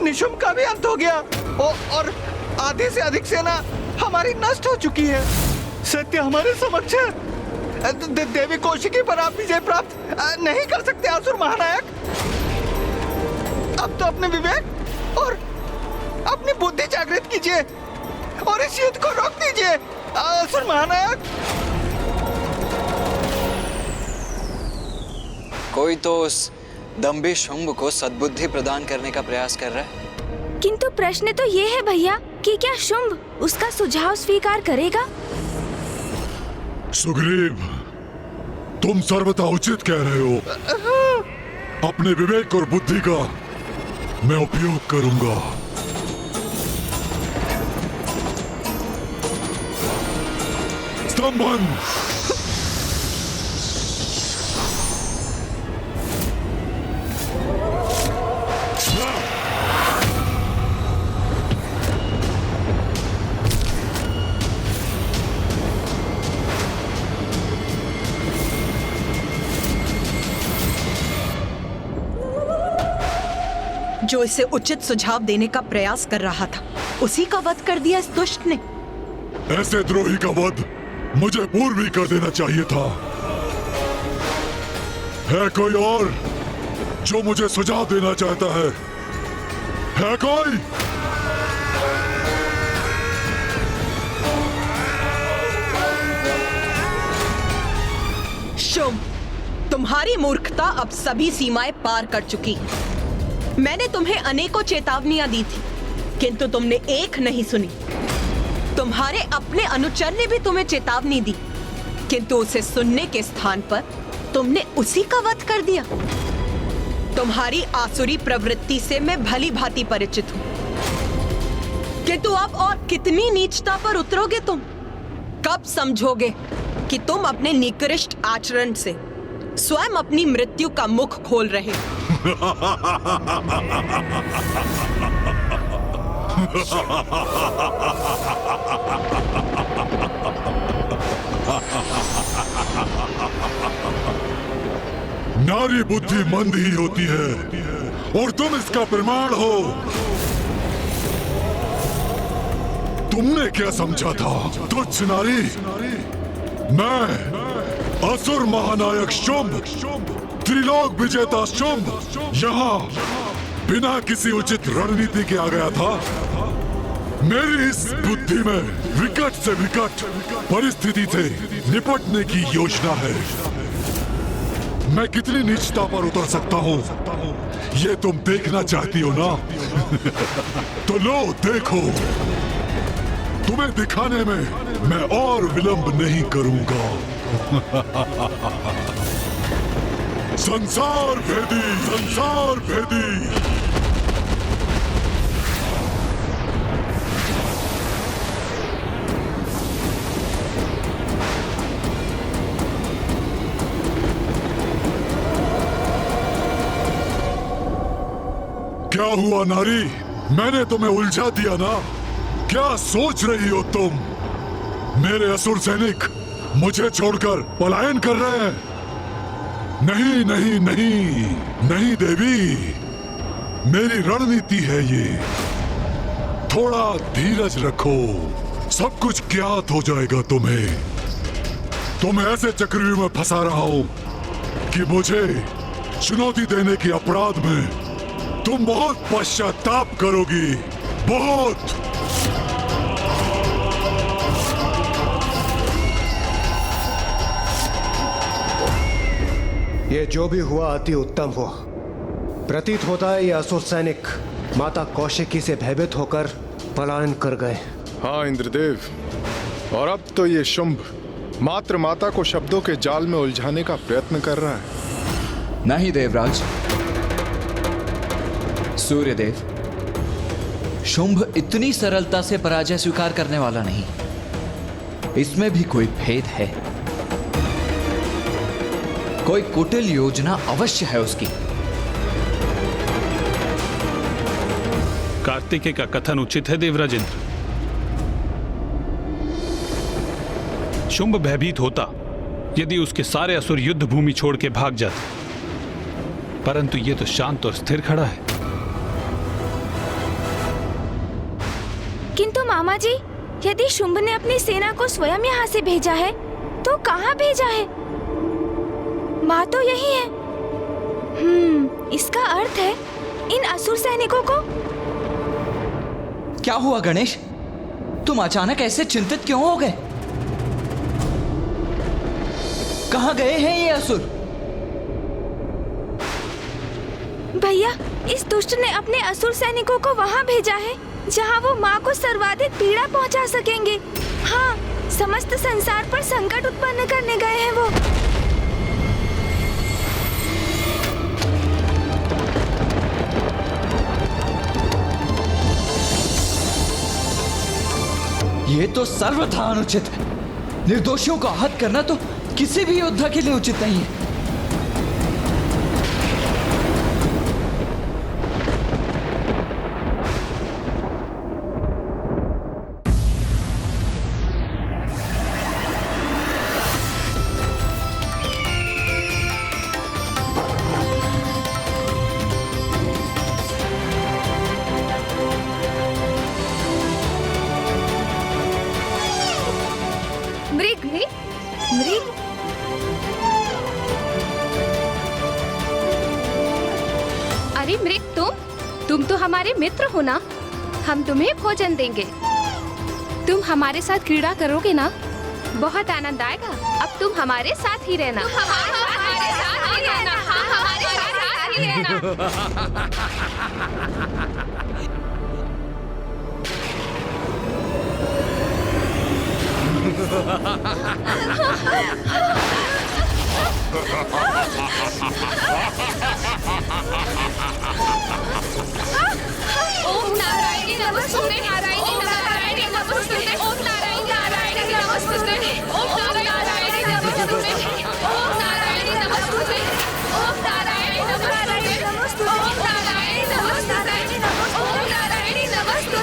निशुंभ का भी अंत हो गया और आधे से अधिक सेना हमारी नष्ट हो चुकी है। सत्य हमारे समक्ष है। देवी कौशिकी पर आप विजय प्राप्त नहीं कर सकते असुर महानायक। अब तो अपने विवेक और अपनी बुद्धि जागृत कीजिए और इस युद्ध को रोक दीजिए असुर महानायक। कोई तो उस दम्भी शुंभ को सद्बुद्धि प्रदान करने का प्रयास कर रहा है। किंतु प्रश्न तो ये है भैया कि क्या शुंभ उसका सुझाव स्वीकार करेगा? सुग्रीव, तुम सर्वथा उचित कह रहे हो। अपने विवेक और बुद्धि का मैं उपयोग करूंगा। स्तंभन! जो इसे उचित सुझाव देने का प्रयास कर रहा था उसी का वध कर दिया इस दुष्ट ने। ऐसे द्रोही का वध मुझे पूर्व ही कर देना चाहिए था। है कोई और जो मुझे सुझाव देना चाहता है? है कोई? शुंभ, तुम्हारी मूर्खता अब सभी सीमाएं पार कर चुकी है। मैंने तुम्हें अनेकों चेतावनियां दी थी, किंतु तुमने एक नहीं सुनी। तुम्हारे अपने अनुचर ने भी तुम्हें चेतावनी दी, किंतु उसे सुनने के स्थान पर तुमने उसी का वध कर दिया। तुम्हारी आसुरी प्रवृत्ति से मैं भली भांति परिचित हूं, किंतु अब और कितनी नीचता पर उतरोगे तुम? कब समझोगे कि तुम अपने निकृष्ट आचरण से स्वयं अपनी मृत्यु का मुख खोल रहे हो? नारी बुद्धि मंद ही होती है और तुम इसका प्रमाण हो। तुमने क्या समझा था तुच्छ नारी? मैं असुर महानायक शुंभ, त्रिलोक विजेता शुंभ यहाँ बिना किसी उचित रणनीति के आ गया था। मेरी इस बुद्धि में विकट से विकट परिस्थिति से निपटने की योजना है। मैं कितनी नीचता पर उतर सकता हूँ ये तुम देखना चाहती हो ना? तो लो देखो, तुम्हें दिखाने में मैं और विलंब नहीं करूंगा। संसार भेदी, संसार भेदी। क्या हुआ नारी? मैंने तुम्हें उलझा दिया ना? क्या सोच रही हो तुम? मेरे असुर सैनिक मुझे छोड़कर पलायन कर रहे हैं? नहीं नहीं नहीं नहीं देवी, मेरी रणनीति है ये। थोड़ा धीरज रखो, सब कुछ ज्ञात हो जाएगा तुम्हें। तुम ऐसे चक्रव्यूह में फंसा रहा हूं कि मुझे चुनौती देने के अपराध में तुम बहुत पश्चाताप करोगी, बहुत। ये जो भी हुआ अति उत्तम हुआ। प्रतीत होता है ये असुर सैनिक माता कौशिकी से भयभीत होकर पलायन कर गए। हाँ इंद्रदेव, और अब तो ये शुंभ मात्र माता को शब्दों के जाल में उलझाने का प्रयत्न कर रहा है। नहीं देवराज, सूर्यदेव, शुंभ इतनी सरलता से पराजय स्वीकार करने वाला नहीं। इसमें भी कोई भेद है, कोई कुटिल योजना अवश्य है उसकी। कार्तिकेय का कथन उचित है देवराज इंद्र। शुंभ भयभीत होता यदि उसके सारे असुर युद्ध भूमि छोड़ के भाग जाते, परंतु ये तो शांत और स्थिर खड़ा है। किंतु मामा जी, यदि शुंभ ने अपनी सेना को स्वयं यहाँ से भेजा है तो कहाँ भेजा है? माँ तो यही है। इसका अर्थ है इन असुर सैनिकों को। क्या हुआ गणेश? तुम अचानक ऐसे चिंतित क्यों हो गए? कहाँ गए हैं ये असुर? भैया, इस दुष्ट ने अपने असुर सैनिकों को वहाँ भेजा है जहाँ वो माँ को सर्वाधिक पीड़ा पहुँचा सकेंगे। हाँ, समस्त संसार पर संकट उत्पन्न करने गए हैं वो। ये तो सर्वथा अनुचित है। निर्दोषियों का हत्या करना तो किसी भी योद्धा के लिए उचित नहीं है। मृग, मृग, अरे मृग, तुम तो हमारे मित्र हो ना। हम तुम्हें भोजन देंगे। तुम हमारे साथ क्रीड़ा करोगे ना? बहुत आनंद आएगा। अब तुम हमारे साथ ही रहना। हमारे साथ ही रहना। हमारे साथ ही रहना। ओम नारायणी नमस्ते, नारायणी नारायणी नमस्ते, ओम नारायणी नारायणी नमस्ते, ओम नारायणी नमस्ते, ओम नारायणी नमस्ते, ओम नारायणी नमस्ते, ओम नारायणी नमस्ते, ओम नारायणी नमस्ते।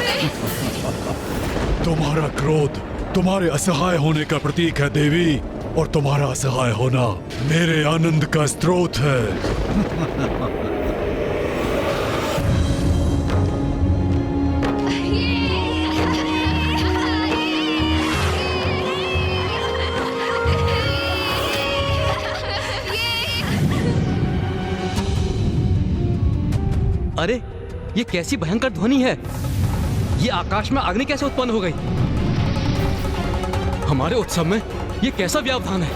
तुम्हारा क्रोध तुम्हारे असहाय होने का प्रतीक है देवी, और तुम्हारा असहाय होना मेरे आनंद का स्रोत है। अरे, ये कैसी भयंकर ध्वनि है? ये आकाश में अग्नि कैसे उत्पन्न हो गई? हमारे उत्सव में ये कैसा व्यवधान है?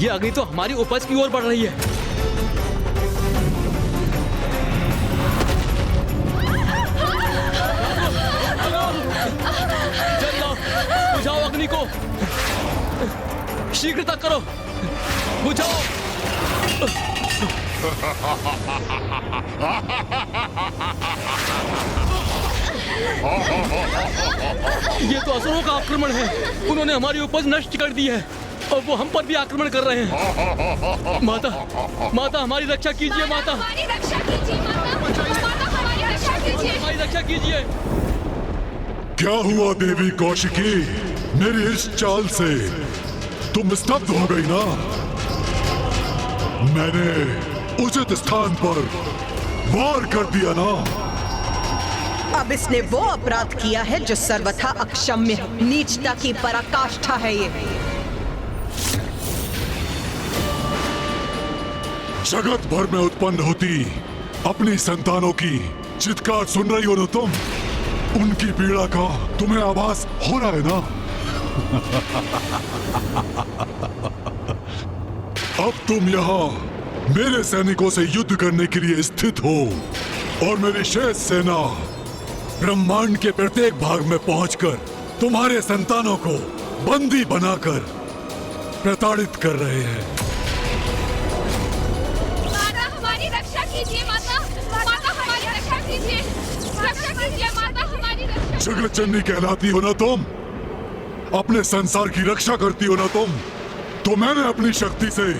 ये अग्नि तो हमारी उपज की ओर बढ़ रही है। जल्दी बुझाओ अग्नि को, शीघ्रता करो, बुझाओ। ये तो असुरों का आक्रमण है। उन्होंने हमारी उपज नष्ट कर दी है। और वो हम पर भी आक्रमण कर रहे हैं। माता, माता हमारी रक्षा कीजिए माता। हमारी रक्षा कीजिए माता। माता हमारी रक्षा कीजिए। हमारी रक्षा कीजिए। क्या हुआ देवी कौशिकी? मेरी इस चाल से तुम स्तब्ध हो गई ना? मैंने उचित स्थान पर वार कर दिया ना? अब इसने वो अपराध किया है जो सर्वथा अक्षम्य है। नीचता की पराकाष्ठा है ये। जगत भर में उत्पन्न होती अपनी संतानों की चित्कार सुन रही हो ना तुम? उनकी पीड़ा का तुम्हें आभास हो रहा है ना? अब तुम यहाँ मेरे सैनिकों से युद्ध करने के लिए स्थित हो और मेरी शेष सेना ब्रह्मांड के प्रत्येक भाग में पहुंचकर तुम्हारे संतानों को बंदी बनाकर प्रताड़ित कर रहे हैं। माता हमारी रक्षा कीजिए माता। माता हमारी रक्षा कीजिए। रक्षा कीजिए माता हमारी रक्षा। जगत जननी कहलाती हो ना तुम? अपने संसार की रक्षा करती हो ना तुम? तो मैंने अपनी शक्ति से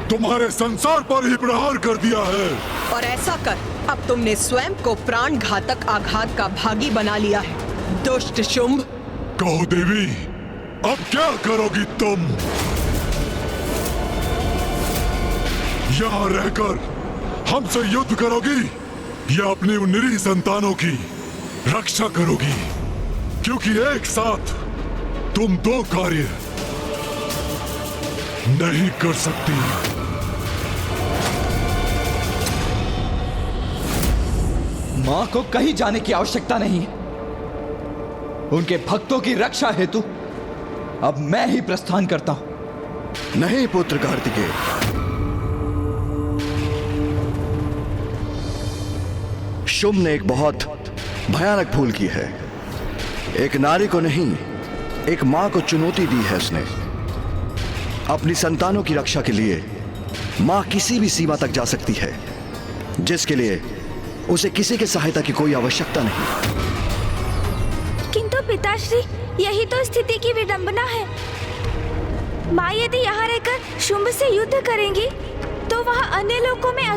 तुम्हारे संसार पर ही प्रहार कर दिया है। और ऐसा कर अब तुमने स्वयं को प्राण घातक आघात का भागी बना लिया है, दुष्ट शुंभ। कहो देवी, अब क्या करोगी तुम? यहाँ रहकर हमसे युद्ध करोगी या अपनी उन निरीह संतानों की रक्षा करोगी? क्योंकि एक साथ तुम दो कार्य नहीं कर सकती। मां को कहीं जाने की आवश्यकता नहीं है। उनके भक्तों की रक्षा हेतु अब मैं ही प्रस्थान करता हूं। नहीं पुत्र कार्तिकेय, शुंभ ने एक बहुत भयानक भूल की है। एक नारी को नहीं, एक मां को चुनौती दी है उसने। अपनी संतानों की रक्षा के लिए मां किसी भी सीमा तक जा सकती है, जिसके लिए उसे किसी की सहायता की कोई आवश्यकता नहीं। किंतु पिताश्री, यही तो स्थिति की विडंबना है। माँ यदि यहाँ रहकर शुंभ से युद्ध करेंगी तो वहाँ अन्य लोगों में